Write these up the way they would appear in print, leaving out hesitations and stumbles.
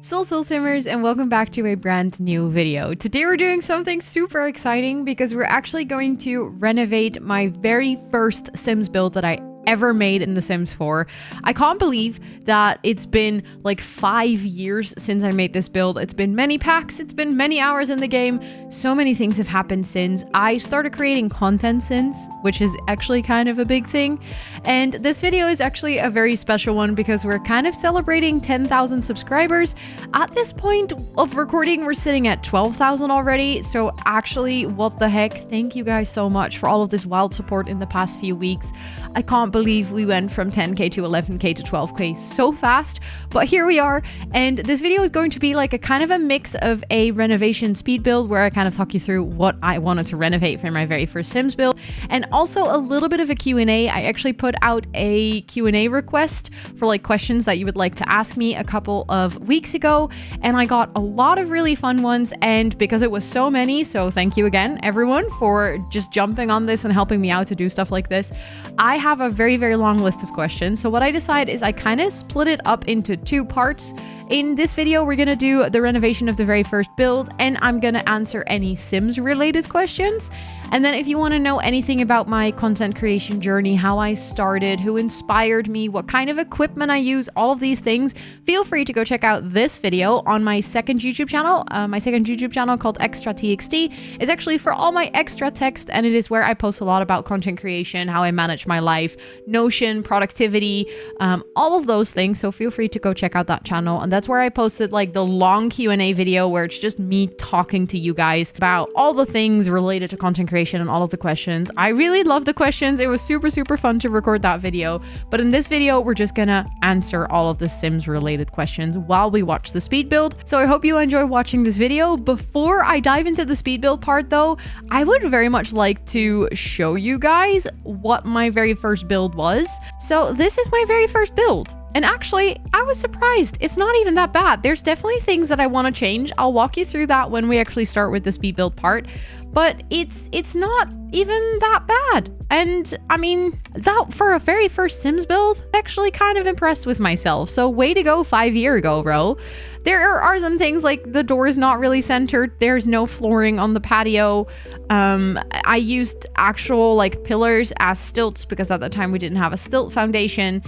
Soul Simmers, and welcome back to a brand new video. Today we're doing something super exciting because we're actually going to renovate my very first Sims build that I ever made in The Sims 4. I can't believe that it's been like 5 years since I made this build. It's been many packs, it's been many hours in the game. So many things have happened since I started creating content since, which is actually kind of a big thing. And this video is actually a very special one because we're kind of celebrating 10,000 subscribers. At this point of recording, we're sitting at 12,000 already. So actually, what the heck? Thank you guys so much for all of this wild support in the past few weeks. I can't believe we went from 10k to 11k to 12k so fast, but here we are. And this video is going to be like a kind of a mix of a renovation speed build where I kind of talk you through what I wanted to renovate for my very first Sims build, and also a little bit of a Q&A. I actually put out a Q&A request for like questions that you would like to ask me a couple of weeks ago, and I got a lot of really fun ones. And because it was so many, so thank you again everyone for just jumping on this and helping me out to do stuff like this. I have a very long list of questions. So what I decided is I kind of split it up into two parts. In this video, we're going to do the renovation of the very first build, and I'm going to answer any Sims related questions. And then if you want to know anything about my content creation journey, how I started, who inspired me, what kind of equipment I use, all of these things, feel free to go check out this video on my second YouTube channel. My second YouTube channel called Extra TXT is actually for all my extra text, and it is where I post a lot about content creation, how I manage my life, Notion, productivity, all of those things. So feel free to go check out that channel. And that's where I posted like the long Q&A video where it's just me talking to you guys about all the things related to content creation and all of the questions. I really love the questions. It was super fun to record that video. But in this video, we're just gonna answer all of the Sims related questions while we watch the speed build. So I hope you enjoy watching this video. Before I dive into the speed build part though, I would very much like to show you guys what my very first build was. So this is my very first build. And actually, I was surprised. It's not even that bad. There's definitely things that I want to change. I'll walk you through that when we actually start with the speed build part. But it's not even that bad. And I mean, that for a very first Sims build, actually kind of impressed with myself. So way to go 5 years ago, bro. There are some things like the door is not really centered. There's no flooring on the patio. I used actual like pillars as stilts because at the time we didn't have a stilt foundation.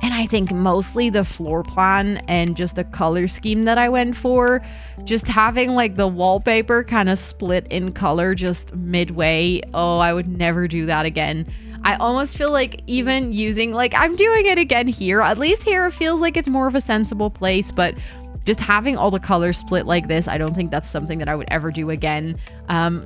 And I think mostly the floor plan and just the color scheme that I went for, just having like the wallpaper kind of split in color just midway. Oh, I would never do that again. I almost feel like even using, like I'm doing it again here, at least here it feels like it's more of a sensible place, but just having all the colors split like this, I don't think that's something that I would ever do again.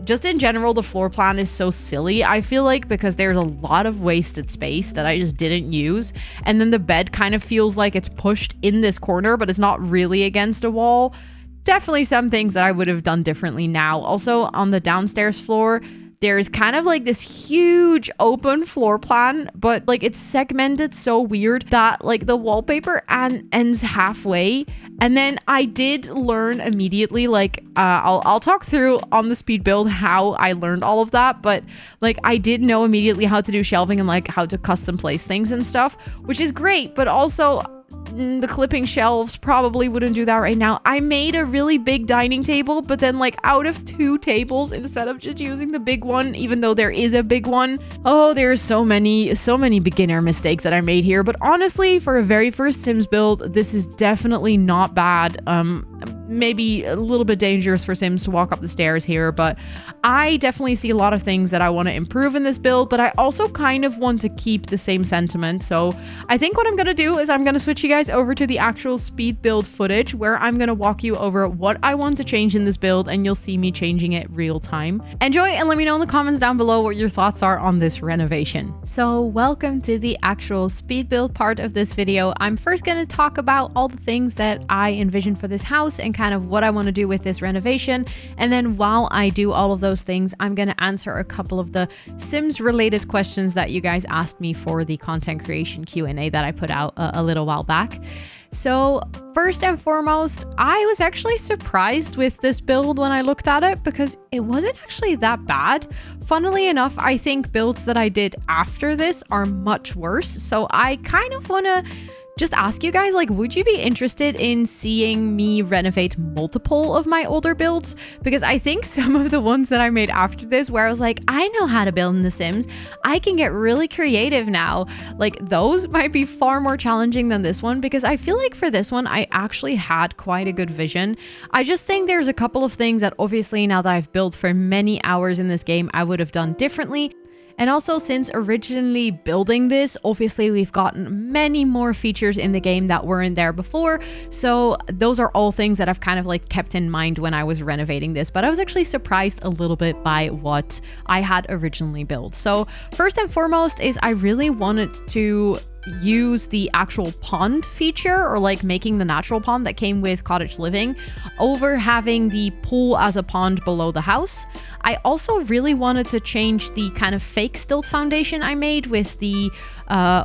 Just in general, the floor plan is so silly, I feel like, because there's a lot of wasted space that I just didn't use. And then the bed kind of feels like it's pushed in this corner, but it's not really against a wall. Definitely some things that I would have done differently now. Also, on the downstairs floor, there's kind of like this huge open floor plan, but like it's segmented so weird that like the wallpaper ends halfway. And then I did learn immediately, like I'll talk through on the speed build how I learned all of that, but like I did know immediately how to do shelving and like how to custom place things and stuff, which is great. But also the clipping shelves probably wouldn't do that right now. I made a really big dining table, but then like out of 2 tables instead of just using the big one, even though there is a big one. Oh, there's so many beginner mistakes that I made here. But honestly, for a very first Sims build, this is definitely not bad. Maybe a little bit dangerous for Sims to walk up the stairs here, but I definitely see a lot of things that I want to improve in this build, but I also kind of want to keep the same sentiment. So I think what I'm going to do is I'm going to switch you guys over to the actual speed build footage where I'm going to walk you over what I want to change in this build, and you'll see me changing it real time. Enjoy, and let me know in the comments down below what your thoughts are on this renovation. So welcome to the actual speed build part of this video. I'm first going to talk about all the things that I envision for this house and kind of what I want to do with this renovation. And then while I do all of those things, I'm going to answer a couple of the Sims related questions that you guys asked me for the content creation Q&A that I put out a little while back. So first and foremost, I was actually surprised with this build when I looked at it because it wasn't actually that bad. Funnily enough, I think builds that I did after this are much worse. So I kind of want to just ask you guys, like, would you be interested in seeing me renovate multiple of my older builds? Because I think some of the ones that I made after this, where I was like, I know how to build in The Sims, I can get really creative now. Like, those might be far more challenging than this one, because I feel like for this one, I actually had quite a good vision. I just think there's a couple of things that obviously now that I've built for many hours in this game, I would have done differently. And also, since originally building this, obviously we've gotten many more features in the game that weren't there before. So those are all things that I've kind of like kept in mind when I was renovating this. But I was actually surprised a little bit by what I had originally built. So first and foremost is I really wanted to use the actual pond feature, or like making the natural pond that came with cottage living, over having the pool as a pond below the house. I also really wanted to change the kind of fake stilt foundation I made with the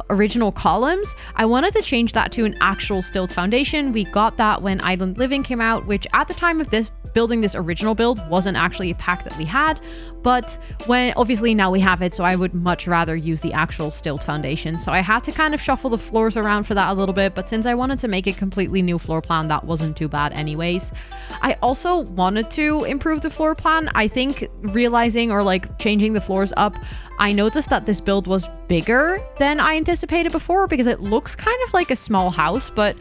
original columns. I wanted to change that to an actual stilt foundation. We got that when Island Living came out, which at the time of this building this original build wasn't actually a pack that we had, but when obviously now we have it, so I would much rather use the actual stilt foundation. So I had to kind of shuffle the floors around for that a little bit, but since I wanted to make a completely new floor plan, that wasn't too bad anyways. I also wanted to improve the floor plan. I think realizing or like changing the floors up, I noticed that this build was bigger than I anticipated before, because it looks kind of like a small house, but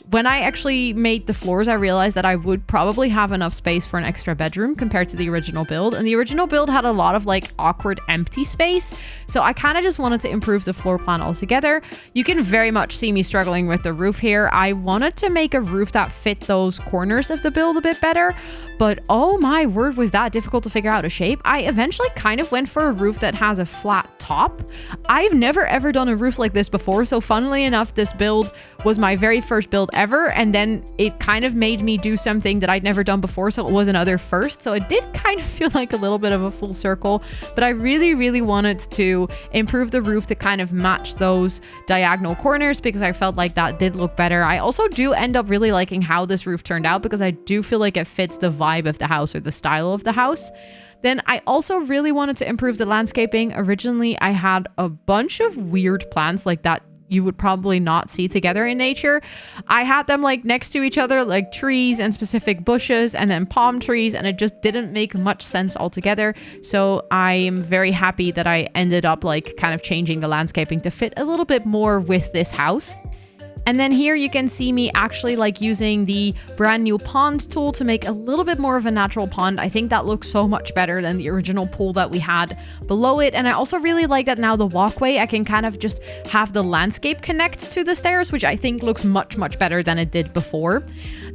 when I actually made the floors, I realized that I would probably have enough space for an extra bedroom compared to the original build. And the original build had a lot of like awkward empty space. So I kind of just wanted to improve the floor plan altogether. You can very much see me struggling with the roof here. I wanted to make a roof that fit those corners of the build a bit better, but oh my word, was that difficult to figure out a shape. I eventually kind of went for a roof that has a flat top. I've never ever done a roof like this before, so funnily enough, this build was my very first build ever, and then it kind of made me do something that I'd never done before, so it was another first. So it did kind of feel like a little bit of a full circle, but I really wanted to improve the roof to kind of match those diagonal corners, because I felt like that did look better. I also do end up really liking how this roof turned out, because I do feel like it fits the vibe of the house, or the style of the house. Then I also really wanted to improve the landscaping. Originally, I had a bunch of weird plants like that you would probably not see together in nature. I had them like next to each other, like trees and specific bushes, and then palm trees, and it just didn't make much sense altogether. So I am very happy that I ended up like kind of changing the landscaping to fit a little bit more with this house. And then here you can see me actually like using the brand new pond tool to make a little bit more of a natural pond. I think that looks so much better than the original pool that we had below it. And I also really like that now the walkway, I can kind of just have the landscape connect to the stairs, which I think looks much better than it did before.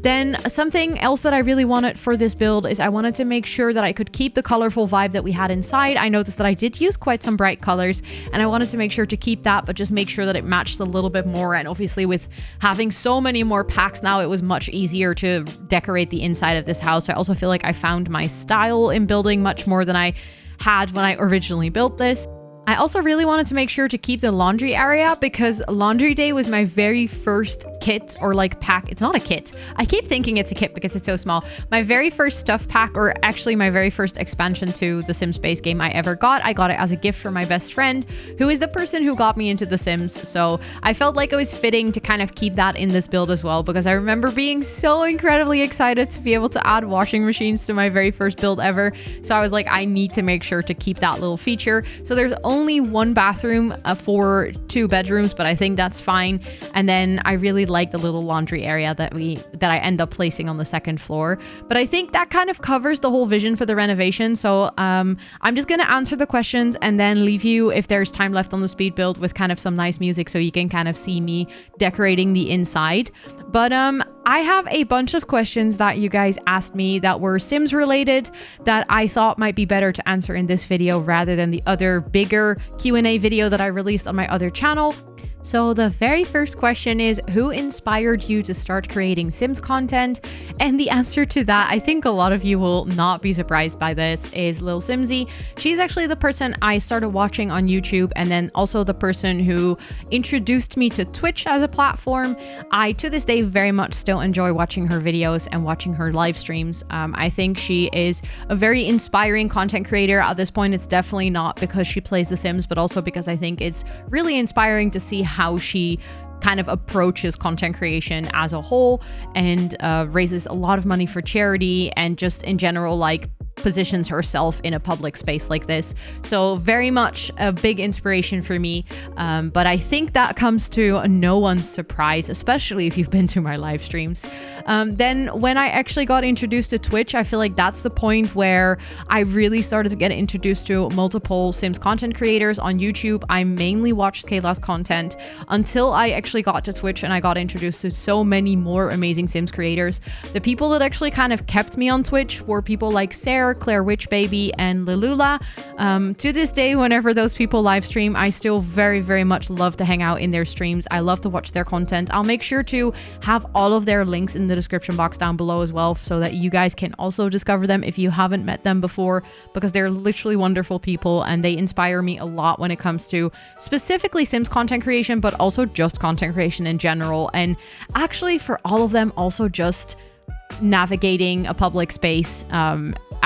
Then something else that I really wanted for this build is I wanted to make sure that I could keep the colorful vibe that we had inside. I noticed that I did use quite some bright colors, and I wanted to make sure to keep that, but just make sure that it matched a little bit more. And obviously with having so many more packs now, it was much easier to decorate the inside of this house. I also feel like I found my style in building much more than I had when I originally built this. I also really wanted to make sure to keep the laundry area, because laundry day was my very first kit, or like pack. It's not a kit. I keep thinking it's a kit because it's so small. My very first stuff pack, or actually my very first expansion to the Sims base game I ever got. I got it as a gift from my best friend, who is the person who got me into The Sims. So I felt like it was fitting to kind of keep that in this build as well, because I remember being so incredibly excited to be able to add washing machines to my very first build ever. So I was like, I need to make sure to keep that little feature. So there's only one bathroom for 2 bedrooms, but I think that's fine. And then I really like the little laundry area that I end up placing on the second floor. But I think that kind of covers the whole vision for the renovation. So I'm just going to answer the questions and then leave you, if there's time left on the speed build, with kind of some nice music so you can kind of see me decorating the inside. But I have a bunch of questions that you guys asked me that were Sims related that I thought might be better to answer in this video rather than the other bigger Q&A video that I released on my other channel. So the very first question is, who inspired you to start creating Sims content? And the answer to that, I think a lot of you will not be surprised by this, is Lil Simsy. She's actually the person I started watching on YouTube, and then also the person who introduced me to Twitch as a platform. I, to this day, very much still enjoy watching her videos and watching her live streams. I think she is a very inspiring content creator. At this point, it's definitely not because she plays The Sims, but also because I think it's really inspiring to see how she kind of approaches content creation as a whole and raises a lot of money for charity and just in general like positions herself in a public space like this. So very much a big inspiration for me. But I think that comes to no one's surprise, especially if you've been to my live streams. Then when I actually got introduced to Twitch, I feel like that's the point where I really started to get introduced to multiple Sims content creators on YouTube. I mainly watched Kayla's content until I actually got to Twitch and I got introduced to so many more amazing Sims creators. The people that actually kind of kept me on Twitch were people like Sarah, Claire Witchbaby, and Lilula. To this day, whenever those people live stream, I still very, very much love to hang out in their streams. I love to watch their content. I'll make sure to have all of their links in the description box down below as well, so that you guys can also discover them if you haven't met them before, because they're literally wonderful people and they inspire me a lot when it comes to specifically Sims content creation, but also just content creation in general. And actually for all of them, also just navigating a public space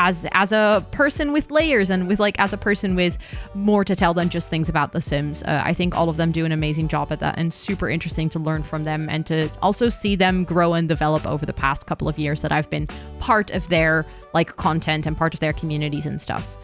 as a person with layers and with like as a person with more to tell than just things about The Sims. I think all of them do an amazing job at that and super interesting to learn from them and to also see them grow and develop over the past couple of years that I've been part of their like content and part of their communities and stuff.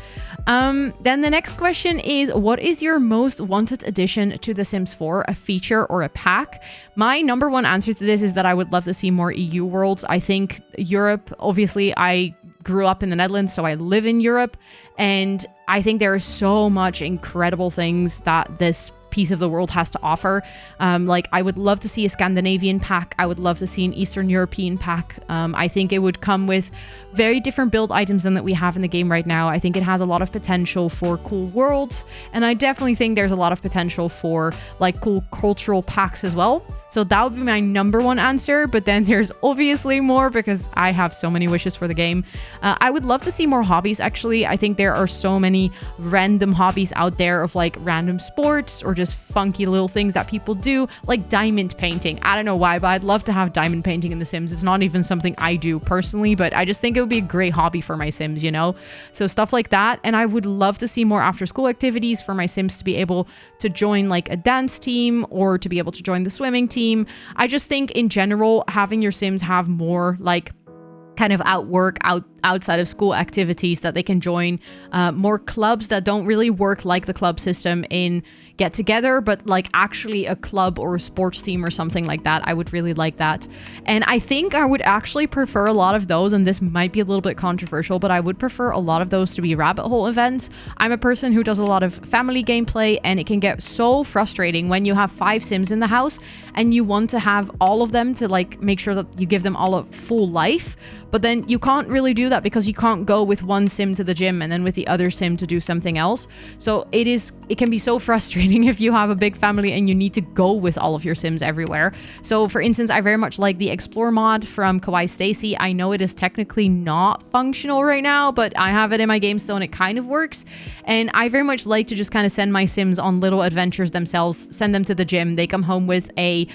Then the next question is, what is your most wanted addition to The Sims 4, a feature or a pack? My number one answer to this is that I would love to see more EU worlds. I think Europe, obviously I grew up in the Netherlands, so I live in Europe, and I think there are so much incredible things that this piece of the world has to offer. Like I would love to see a Scandinavian pack. I would love to see an Eastern European pack. I think it would come with very different build items than that we have in the game right now. I think it has a lot of potential for cool worlds, and I definitely think there's a lot of potential for like cool cultural packs as well. So that would be my number one answer, but then there's obviously more because I have so many wishes for the game. I would love to see more hobbies, actually. I think there are so many random hobbies out there of like random sports or just funky little things that people do, like diamond painting. I don't know why, but I'd love to have diamond painting in The Sims. It's not even something I do personally, but I just think it would be a great hobby for my Sims, you know? So stuff like that. And I would love to see more after school activities for my Sims to be able to join like a dance team or to be able to join the swimming team. I just think in general, having your Sims have more like kind of outside of school activities that they can join, more clubs that don't really work like the club system in Get Together, but like actually a club or a sports team or something like that. I would really like that. And I think I would actually prefer a lot of those, and this might be a little bit controversial, but I would prefer a lot of those to be rabbit hole events. I'm a person who does a lot of family gameplay, and it can get so frustrating when you have 5 Sims in the house and you want to have all of them to like make sure that you give them all a full life, but then you can't really do that because you can't go with one Sim to the gym and then with the other Sim to do something else. So it can be so frustrating if you have a big family and you need to go with all of your Sims everywhere. So for instance, I very much like the Explore mod from Kawaii Stacy. I know it is technically not functional right now, but I have it in my game still and it kind of works. And I very much like to just kind of send my Sims on little adventures themselves, send them to the gym. They come home with a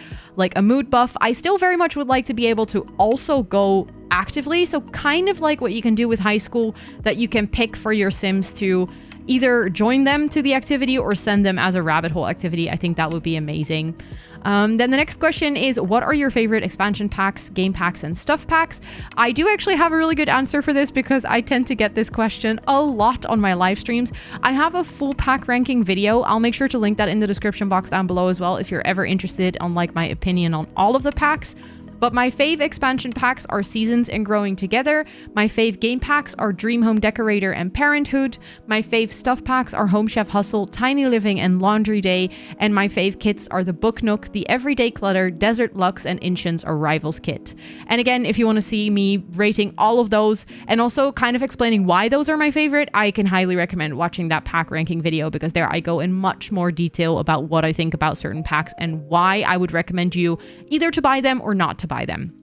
mood buff. I still very much would like to be able to also go actively. So kind of like what you can do with high school, that you can pick for your Sims to either join them to the activity or send them as a rabbit hole activity. I think that would be amazing. Then the next question is, what are your favorite expansion packs, game packs, and stuff packs? I do actually have a really good answer for this because I tend to get this question a lot on my live streams. I have a full pack ranking video. I'll make sure to link that in the description box down below as well if you're ever interested on like my opinion on all of the packs. But my fave expansion packs are Seasons and Growing Together. My fave game packs are Dream Home Decorator and Parenthood. My fave stuff packs are Home Chef Hustle, Tiny Living, and Laundry Day. And my fave kits are the Book Nook, the Everyday Clutter, Desert Lux, and Inchins Arrivals kit. And again, if you want to see me rating all of those and also kind of explaining why those are my favorite, I can highly recommend watching that pack ranking video, because there I go in much more detail about what I think about certain packs and why I would recommend you either to buy them or not to buy them.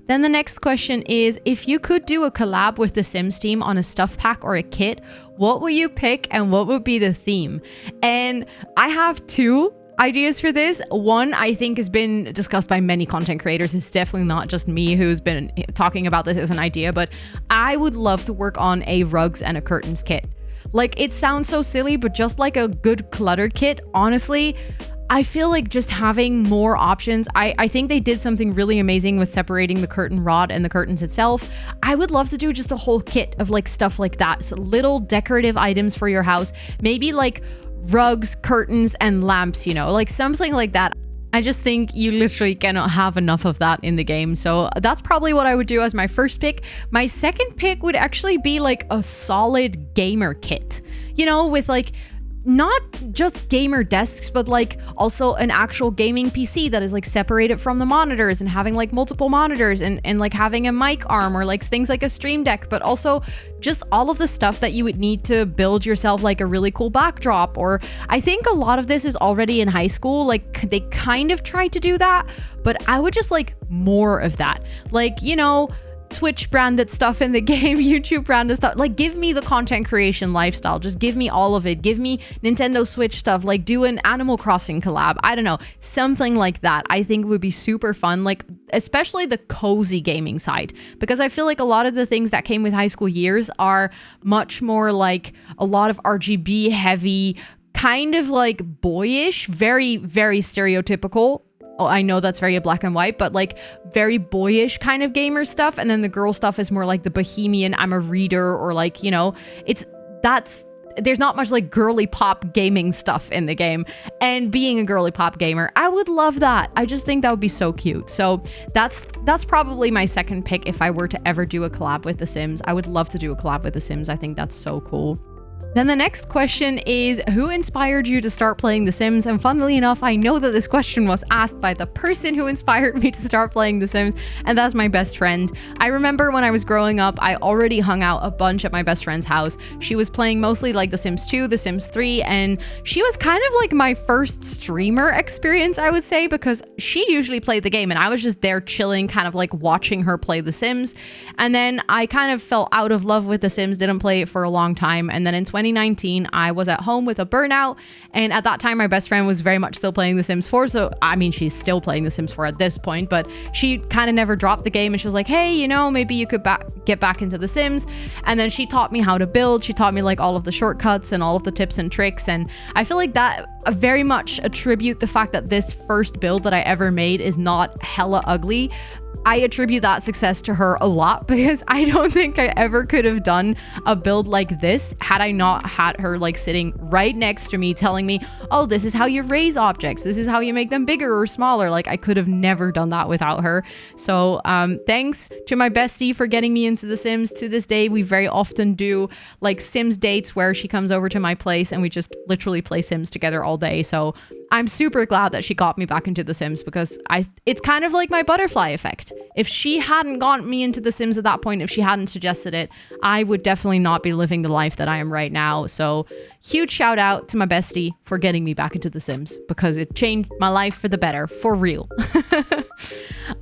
Then the next question is, if you could do a collab with the Sims team on a stuff pack or a kit, what would you pick and what would be the theme? And I have 2 ideas for this. One, I think, has been discussed by many content creators. It's definitely not just me who's been talking about this as an idea, but I would love to work on a rugs and a curtains kit. Like, it sounds so silly, but just like a good clutter kit, honestly, I feel like just having more options, I think they did something really amazing with separating the curtain rod and the curtains itself. I would love to do just a whole kit of like stuff like that. So little decorative items for your house, maybe like rugs, curtains, and lamps, you know, like something like that. I just think you literally cannot have enough of that in the game. So that's probably what I would do as my first pick. My second pick would actually be like a solid gamer kit, you know, with like not just gamer desks, but like also an actual gaming PC that is like separated from the monitors and having like multiple monitors and like having a mic arm or like things like a stream deck, but also just all of the stuff that you would need to build yourself like a really cool backdrop. Or I think a lot of this is already in high school. Like they kind of tried to do that, but I would just like more of that. Like, you know, Twitch branded stuff in the game, YouTube branded stuff. Like, give me the content creation lifestyle. Just give me all of it. Give me Nintendo Switch stuff. Like, do an Animal Crossing collab. I don't know. Something like that I think would be super fun. Like, especially the cozy gaming side. Because I feel like a lot of the things that came with high school years are much more like a lot of RGB heavy, kind of like boyish, very, very stereotypical. Oh, I know that's very black and white, but like very boyish kind of gamer stuff. And then the girl stuff is more like the bohemian, I'm a reader, or like, you know, there's not much like girly pop gaming stuff in the game. And being a girly pop gamer, I would love that. I just think that would be so cute. So that's probably my second pick if I were to ever do a collab with The Sims. I would love to do a collab with The Sims. I think that's so cool. Then the next question is, who inspired you to start playing The Sims? And funnily enough, I know that this question was asked by the person who inspired me to start playing The Sims, and that's my best friend. I remember when I was growing up, I already hung out a bunch at my best friend's house. She was playing mostly like The Sims 2, The Sims 3, and she was kind of like my first streamer experience, I would say, because she usually played the game and I was just there chilling, kind of like watching her play The Sims. And then I kind of fell out of love with The Sims, didn't play it for a long time, and then in 2019, I was at home with a burnout, and at that time, my best friend was very much still playing The Sims 4, so I mean, she's still playing The Sims 4 at this point, but she kind of never dropped the game, and she was like, hey, you know, maybe you could get back into The Sims, and then she taught me how to build. She taught me like all of the shortcuts and all of the tips and tricks, and I feel like that very much attribute the fact that this first build that I ever made is not hella ugly. I attribute that success to her a lot, because I don't think I ever could have done a build like this had I not had her like sitting right next to me telling me, oh, this is how you raise objects. This is how you make them bigger or smaller. Like, I could have never done that without her. So thanks to my bestie for getting me into The Sims. To this day, we very often do like Sims dates where she comes over to my place and we just literally play Sims together all day. So I'm super glad that she got me back into The Sims, because it's kind of like my butterfly effect. If she hadn't gotten me into The Sims at that point, if she hadn't suggested it, I would definitely not be living the life that I am right now. So huge shout out to my bestie for getting me back into The Sims, because it changed my life for the better, for real.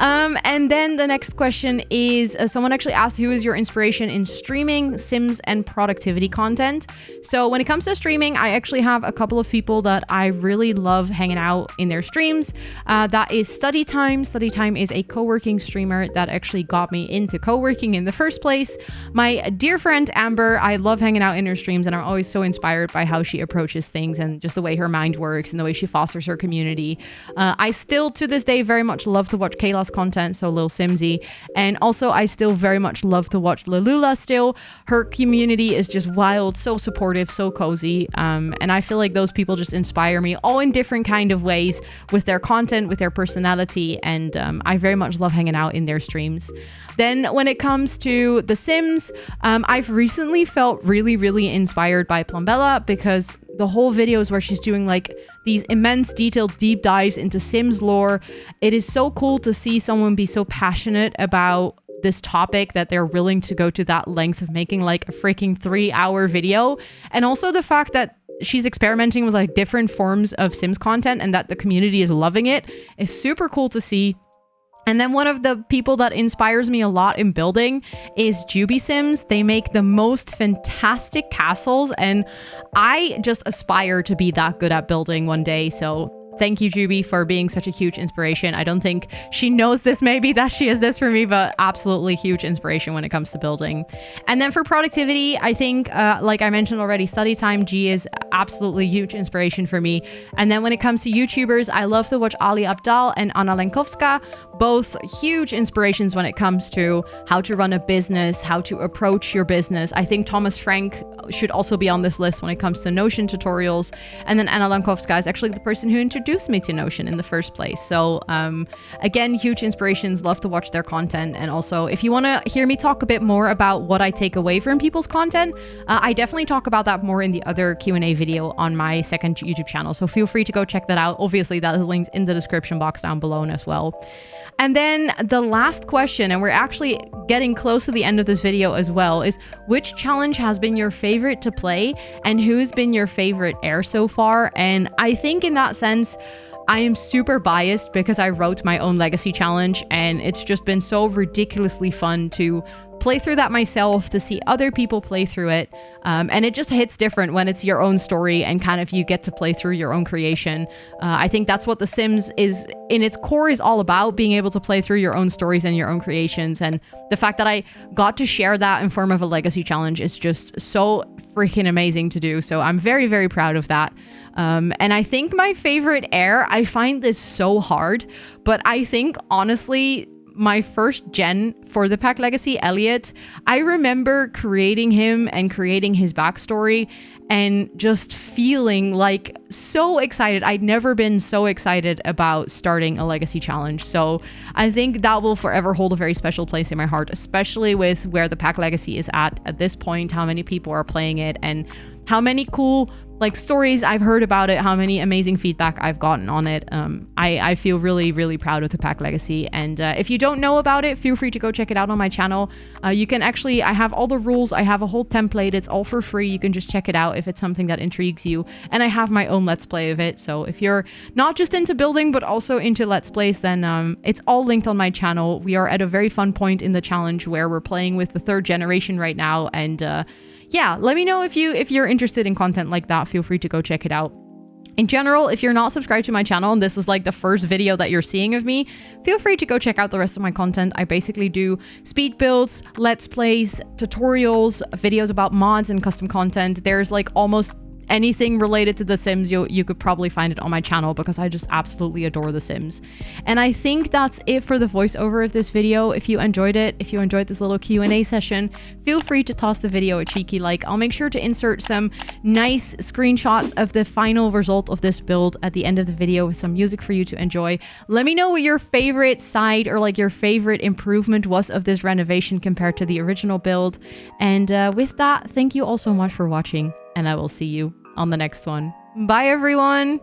And then the next question is, someone actually asked, who is your inspiration in streaming, Sims, and productivity content? So when it comes to streaming, I actually have a couple of people that I really love hanging out in their streams. That is Study Time. Study Time is a co-working streamer that actually got me into co-working in the first place. My dear friend Amber, I love hanging out in her streams, and I'm always so inspired by how she approaches things and just the way her mind works and the way she fosters her community. I still, to this day, very much love to watch Kayla's content, so Lil Simsy, and also I still very much love to watch Lalula still. Her community is just wild, so supportive, so cozy, and I feel like those people just inspire me, all in different kind of ways, with their content, with their personality, and I very much love hanging out in their streams. Then when it comes to The Sims, I've recently felt really, really inspired by Plumbella, because the whole videos where she's doing like these immense detailed deep dives into Sims lore, it is so cool to see someone be so passionate about this topic that they're willing to go to that length of making like a freaking 3-hour video. And also the fact that she's experimenting with like different forms of Sims content and that the community is loving it is super cool to see. And then one of the people that inspires me a lot in building is Juby Sims. They make the most fantastic castles, and I just aspire to be that good at building one day. So thank you, Juby, for being such a huge inspiration. I don't think she knows this, maybe, that she is this for me, but absolutely huge inspiration when it comes to building. And then for productivity, I think, like I mentioned already, study time, G is absolutely huge inspiration for me. And then when it comes to YouTubers, I love to watch Ali Abdal and Anna Lenkowska, both huge inspirations when it comes to how to run a business, how to approach your business. I think Thomas Frank should also be on this list when it comes to Notion tutorials. And then Anna Lenkowska is actually the person who introduced me to Notion in the first place. So again, huge inspirations, love to watch their content. And also, if you want to hear me talk a bit more about what I take away from people's content, I definitely talk about that more in the other Q&A video on my second YouTube channel. So feel free to go check that out. Obviously, that is linked in the description box down below as well. And then the last question, and we're actually getting close to the end of this video as well, is which challenge has been your favorite to play and who's been your favorite heir so far? And I think in that sense, I am super biased because I wrote my own legacy challenge, and it's just been so ridiculously fun to play through that myself, to see other people play through it. And it just hits different when it's your own story and kind of you get to play through your own creation. I think that's what The Sims is in its core is all about, being able to play through your own stories and your own creations. And the fact that I got to share that in form of a legacy challenge is just so freaking amazing to do. So I'm very, very proud of that. And I think my favorite heir, I find this so hard, but I think honestly, my first gen for the Pack Legacy, Elliot, I remember creating him and creating his backstory and just feeling like so excited. I'd never been so excited about starting a legacy challenge. So I think that will forever hold a very special place in my heart, especially with where the Pack Legacy is at this point, how many people are playing it and how many cool stories I've heard about it, how many amazing feedback I've gotten on it. I feel really, really proud of the Pack Legacy. And if you don't know about it, feel free to go check it out on my channel. You can actually, I have all the rules. I have a whole template. It's all for free. You can just check it out if it's something that intrigues you. And I have my own Let's Play of it. So if you're not just into building, but also into Let's Plays, then it's all linked on my channel. We are at a very fun point in the challenge where we're playing with the 3rd generation right now. And yeah, let me know if you're interested in content like that. Feel free to go check it out. In general, if you're not subscribed to my channel and this is like the first video that you're seeing of me, feel free to go check out the rest of my content. I basically do speed builds, let's plays, tutorials, videos about mods and custom content. There's like almost anything related to The Sims, you could probably find it on my channel because I just absolutely adore The Sims. And I think that's it for the voiceover of this video. If you enjoyed it, if you enjoyed this little Q&A session, feel free to toss the video a cheeky like. I'll make sure to insert some nice screenshots of the final result of this build at the end of the video with some music for you to enjoy. Let me know what your favorite side or like your favorite improvement was of this renovation compared to the original build. And with that, thank you all so much for watching, and I will see you on the next one. Bye, everyone!